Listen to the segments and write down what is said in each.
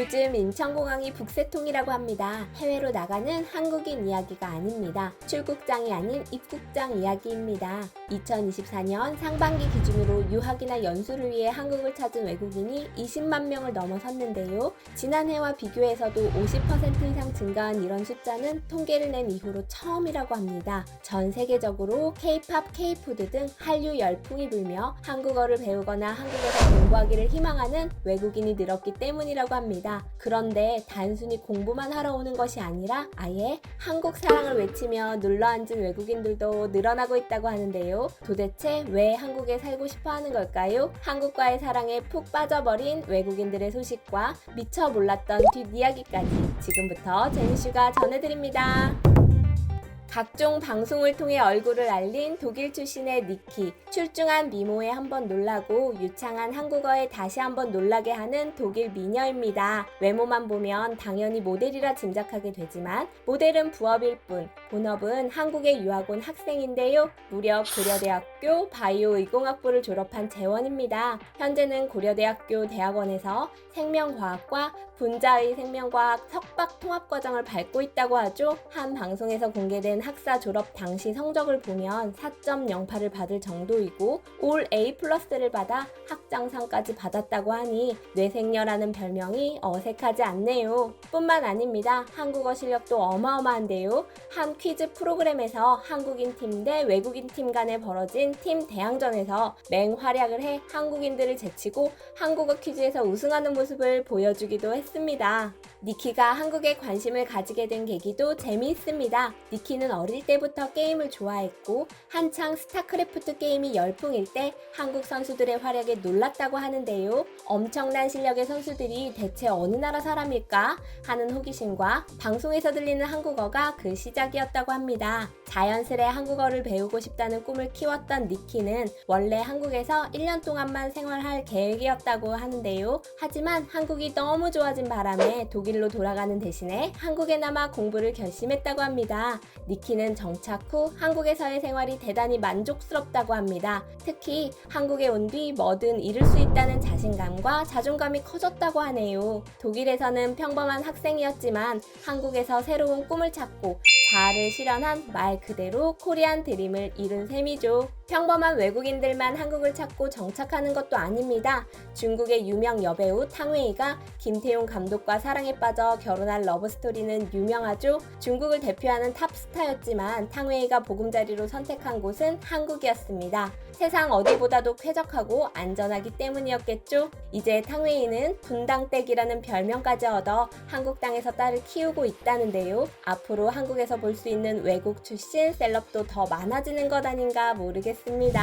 요즘 인천공항이 북새통이라고 합니다. 해외로 나가는 한국인 이야기가 아닙니다. 출국장이 아닌 입국장 이야기입니다. 2024년 상반기 기준으로 유학이나 연수를 위해 한국을 찾은 외국인이 20만 명을 넘어섰는데요. 지난해와 비교해서도 50% 이상 증가한 이런 숫자는 통계를 낸 이후로 처음이라고 합니다. 전 세계적으로 K-팝, K-푸드 등 한류 열풍이 불며 한국어를 배우거나 한국에서 공부하기를 희망하는 외국인이 늘었기 때문이라고 합니다. 그런데 단순히 공부만 하러 오는 것이 아니라 아예 한국 사랑을 외치며 눌러앉은 외국인들도 늘어나고 있다고 하는데요. 도대체 왜 한국에 살고 싶어 하는 걸까요? 한국과의 사랑에 푹 빠져버린 외국인들의 소식과 미처 몰랐던 뒷이야기까지 지금부터 제니슈가 전해드립니다. 각종 방송을 통해 얼굴을 알린 독일 출신의 니키, 출중한 미모에 한번 놀라고 유창한 한국어에 다시 한번 놀라게 하는 독일 미녀입니다. 외모만 보면 당연히 모델이라 짐작하게 되지만 모델은 부업일 뿐, 본업은 한국에 유학 온 학생인데요. 무려 고려대학교 바이오의공학부를 졸업한 재원입니다. 현재는 고려대학교 대학원에서 생명과학과 분자의 생명과학 석박 통합과정을 밟고 있다고 하죠. 한 방송에서 공개된 학사 졸업 당시 성적을 보면 4.08을 받을 정도이고 올 A+를 받아 학장상까지 받았다고 하니 뇌생녀라는 별명이 어색하지 않네요. 뿐만 아닙니다. 한국어 실력도 어마어마한데요. 한 퀴즈 프로그램에서 한국인 팀 대 외국인 팀 간에 벌어진 팀 대항전에서 맹활약을 해 한국인들을 제치고 한국어 퀴즈에서 우승하는 모습을 보여주기도 했습니다. 니키가 한국에 관심을 가지게 된 계기도 재미있습니다. 니키는 어릴 때부터 게임을 좋아했고 한창 스타크래프트 게임이 열풍일 때 한국 선수들의 활약에 놀랐다고 하는데요. 엄청난 실력의 선수들이 대체 어느 나라 사람일까 하는 호기심과 방송에서 들리는 한국어가 그 시작이었다고 합니다. 자연스레 한국어를 배우고 싶다는 꿈을 키웠던 니키는 원래 한국에서 1년 동안만 생활할 계획이었다고 하는데요. 하지만 한국이 너무 좋아진 바람에 독일로 돌아가는 대신에 한국에 남아 공부를 결심했다고 합니다. 니키는 정착 후 한국에서의 생활이 대단히 만족스럽다고 합니다. 특히 한국에 온 뒤 뭐든 이룰 수 있다는 자신감과 자존감이 커졌다고 하네요. 독일에서는 평범한 학생이었지만 한국에서 새로운 꿈을 찾고 자아를 실현한 말 그대로 코리안 드림을 이룬 셈이죠. 평범한 외국인들만 한국을 찾고 정착하는 것도 아닙니다. 중국의 유명 여배우 탕웨이가 김태용 감독과 사랑에 빠져 결혼한 러브스토리는 유명하죠. 중국을 대표하는 탑스타였지만 탕웨이가 보금자리로 선택한 곳은 한국이었습니다. 세상 어디보다도 쾌적하고 안전하기 때문이었겠죠. 이제 탕웨이는 분당댁이라는 별명까지 얻어 한국 땅에서 딸을 키우고 있다는데요. 앞으로 한국에서 볼 수 있는 외국 출신 셀럽도 더 많아지는 것 아닌가 모르겠습니다.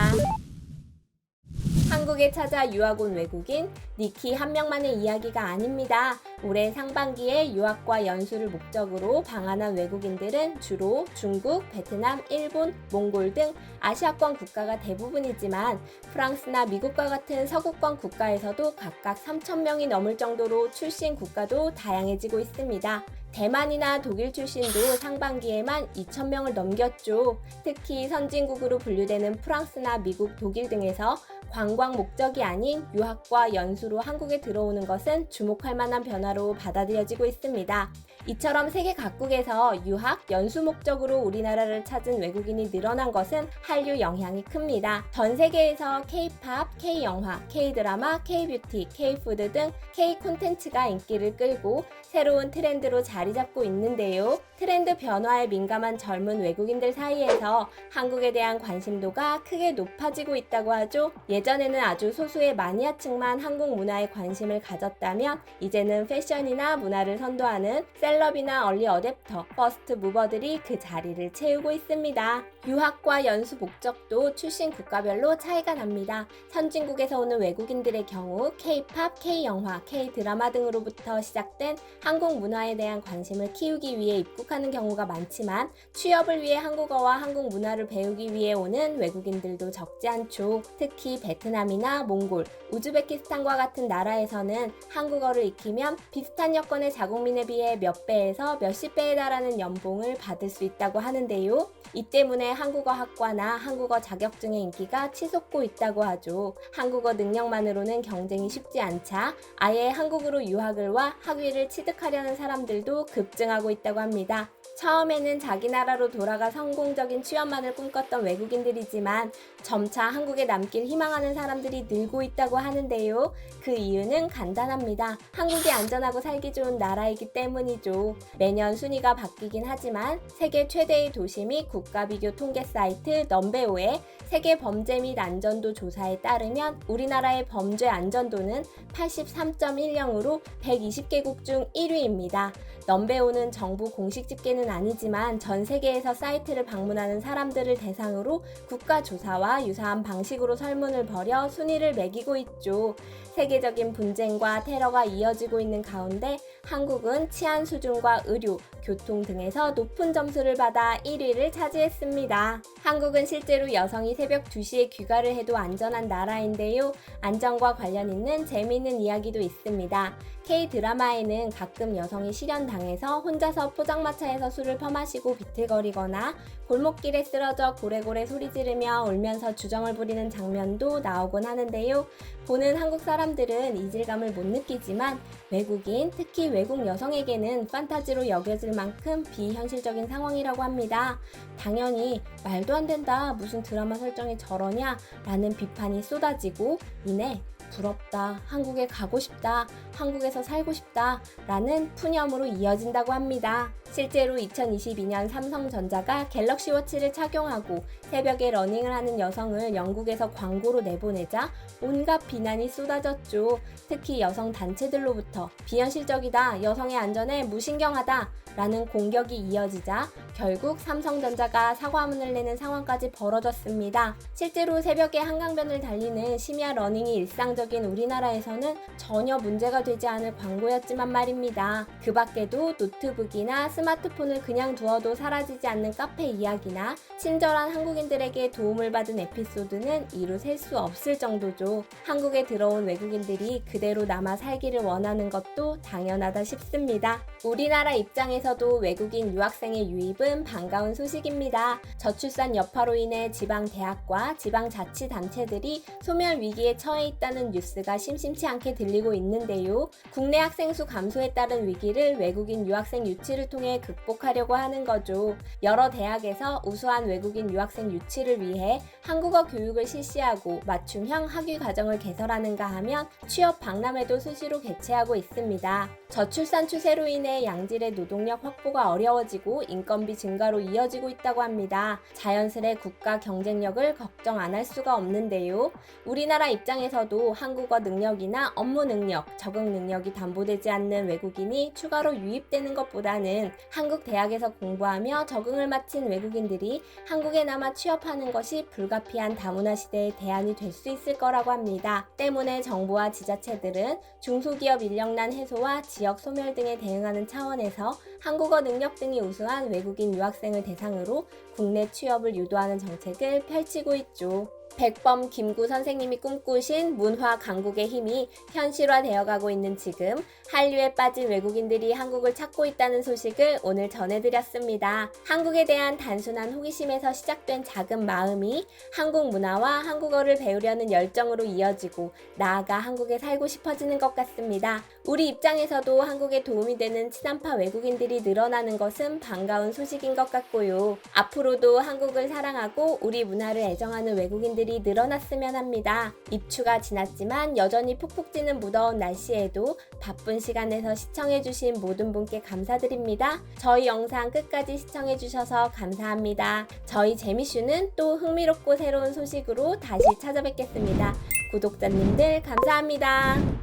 한국에 찾아 유학 온 외국인 니키 한 명만의 이야기가 아닙니다. 올해 상반기에 유학과 연수를 목적으로 방한한 외국인들은 주로 중국, 베트남, 일본, 몽골 등 아시아권 국가가 대부분이지만 프랑스나 미국과 같은 서구권 국가에서도 각각 3,000명이 넘을 정도로 출신 국가도 다양해지고 있습니다. 대만이나 독일 출신도 상반기에만 2,000명을 넘겼죠. 특히 선진국으로 분류되는 프랑스나 미국, 독일 등에서 관광 목적이 아닌 유학과 연수로 한국에 들어오는 것은 주목할 만한 변화로 받아들여지고 있습니다. 이처럼 세계 각국에서 유학, 연수 목적으로 우리나라를 찾은 외국인이 늘어난 것은 한류 영향이 큽니다. 전 세계에서 K-팝, K-영화, K-드라마, K-뷰티, K-푸드 등 K-콘텐츠가 인기를 끌고 새로운 트렌드로 자리 잡고 있는데요. 트렌드 변화에 민감한 젊은 외국인들 사이에서 한국에 대한 관심도가 크게 높아지고 있다고 하죠. 예전에는 아주 소수의 마니아층만 한국 문화에 관심을 가졌다면 이제는 패션이나 문화를 선도하는 셀럽이나 얼리 어댑터, 퍼스트 무버들이 그 자리를 채우고 있습니다. 유학과 연수 목적도 출신 국가별로 차이가 납니다. 선진국에서 오는 외국인들의 경우 K-팝, K-영화, K-드라마 등으로부터 시작된 한국 문화에 대한 관심을 키우기 위해 입국하는 경우가 많지만 취업을 위해 한국어와 한국 문화를 배우기 위해 오는 외국인들도 적지 않죠. 특히 베트남이나 몽골, 우즈베키스탄과 같은 나라에서는 한국어를 익히면 비슷한 여건의 자국민에 비해 몇 몇백 배에서 몇십 배에 달하는 연봉을 받을 수 있다고 하는데요. 이 때문에 한국어 학과나 한국어 자격증의 인기가 치솟고 있다고 하죠. 한국어 능력만으로는 경쟁이 쉽지 않자 아예 한국으로 유학을 와 학위를 취득하려는 사람들도 급증하고 있다고 합니다. 처음에는 자기 나라로 돌아가 성공적인 취업만을 꿈꿨던 외국인들이지만 점차 한국에 남길 희망하는 사람들이 늘고 있다고 하는데요. 그 이유는 간단합니다. 한국이 안전하고 살기 좋은 나라이기 때문이죠. 매년 순위가 바뀌긴 하지만 세계 최대의 도시 및 국가 비교 통계 사이트 넘베오의 세계 범죄 및 안전도 조사에 따르면 우리나라의 범죄 안전도는 83.10으로 120개국 중 1위입니다. 넘베오는 정부 공식 집계는 아니지만 전 세계에서 사이트를 방문하는 사람들을 대상으로 국가조사와 유사한 방식으로 설문을 벌여 순위를 매기고 있죠. 세계적인 분쟁과 테러가 이어지고 있는 가운데 한국은 치안 수준과 의료, 교통 등에서 높은 점수를 받아 1위를 차지했습니다. 한국은 실제로 여성이 새벽 2시에 귀가를 해도 안전한 나라인데요. 안전과 관련 있는 재미있는 이야기도 있습니다. K-드라마에는 가끔 여성이 실연당해서 혼자서 포장마차에서 술을 퍼마시고 비틀거리거나 골목길에 쓰러져 고래고래 소리 지르며 울면서 주정을 부리는 장면도 나오곤 하는데요. 보는 한국 사람들은 이질감을 못 느끼지만 외국인, 특히 외국 여성에게는 판타지로 여겨질 만큼 비현실적인 상황이라고 합니다. 당연히 말도 안 된다, 무슨 드라마 설정이 저러냐 라는 비판이 쏟아지고 이내 부럽다, 한국에 가고 싶다, 한국에서 살고 싶다 라는 푸념으로 이어진다고 합니다. 실제로 2022년 삼성전자가 갤럭시 워치를 착용하고 새벽에 러닝을 하는 여성을 영국에서 광고로 내보내자 온갖 비난이 쏟아졌죠. 특히 여성 단체들로부터 비현실적이다, 여성의 안전에 무신경하다 라는 공격이 이어지자 결국 삼성전자가 사과문을 내는 상황까지 벌어졌습니다. 실제로 새벽에 한강변을 달리는 심야 러닝이 일상적인 우리나라에서는 전혀 문제가 되지 않을 광고였지만 말입니다. 그 밖에도 노트북이나 스마트폰을 그냥 두어도 사라지지 않는 카페 이야기나 친절한 한국인들에게 도움을 받은 에피소드는 이루 셀 수 없을 정도죠. 한국에 들어온 외국인들이 그대로 남아 살기를 원하는 것도 당연하다 싶습니다. 우리나라 입장에서도 외국인 유학생의 유입은 반가운 소식입니다. 저출산 여파로 인해 지방 대학과 지방 자치단체들이 소멸 위기에 처해 있다는 뉴스가 심심치 않게 들리고 있는데요. 국내 학생 수 감소에 따른 위기를 외국인 유학생 유치를 통해 극복하려고 하는 거죠. 여러 대학에서 우수한 외국인 유학생 유치를 위해 한국어 교육을 실시하고 맞춤형 학위 과정을 개설하는가 하면 취업 박람회도 수시로 개최하고 있습니다. 저출산 추세로 인해 양질의 노동력 확보가 어려워지고 인건비 증가로 이어지고 있다고 합니다. 자연스레 국가 경쟁력을 걱정 안 할 수가 없는데요. 우리나라 입장에서도 한국어 능력이나 업무 능력, 적응 능력이 담보되지 않는 외국인이 추가로 유입되는 것보다는 한국 대학에서 공부하며 적응을 마친 외국인들이 한국에 남아 취업하는 것이 불가피한 다문화 시대의 대안이 될 수 있을 거라고 합니다. 때문에 정부와 지자체들은 중소기업 인력난 해소와 지역 소멸 등에 대응하는 차원에서 한국어 능력 등이 우수한 외국인 유학생을 대상으로 국내 취업을 유도하는 정책을 펼치고 있죠. 백범 김구 선생님이 꿈꾸신 문화 강국의 힘이 현실화되어 가고 있는 지금 한류에 빠진 외국인들이 한국을 찾고 있다는 소식을 오늘 전해드렸습니다. 한국에 대한 단순한 호기심에서 시작된 작은 마음이 한국 문화와 한국어를 배우려는 열정으로 이어지고 나아가 한국에 살고 싶어지는 것 같습니다. 우리 입장에서도 한국에 도움이 되는 친한파 외국인들이 늘어나는 것은 반가운 소식인 것 같고요. 앞으로도 한국을 사랑하고 우리 문화를 애정하는 외국인들이 늘어났으면 합니다. 입추가 지났지만 여전히 푹푹 찌는 무더운 날씨에도 바쁜 시간에서 시청해주신 모든 분께 감사드립니다. 저희 영상 끝까지 시청해주셔서 감사합니다. 저희 재미슈는 또 흥미롭고 새로운 소식으로 다시 찾아뵙겠습니다. 구독자님들 감사합니다.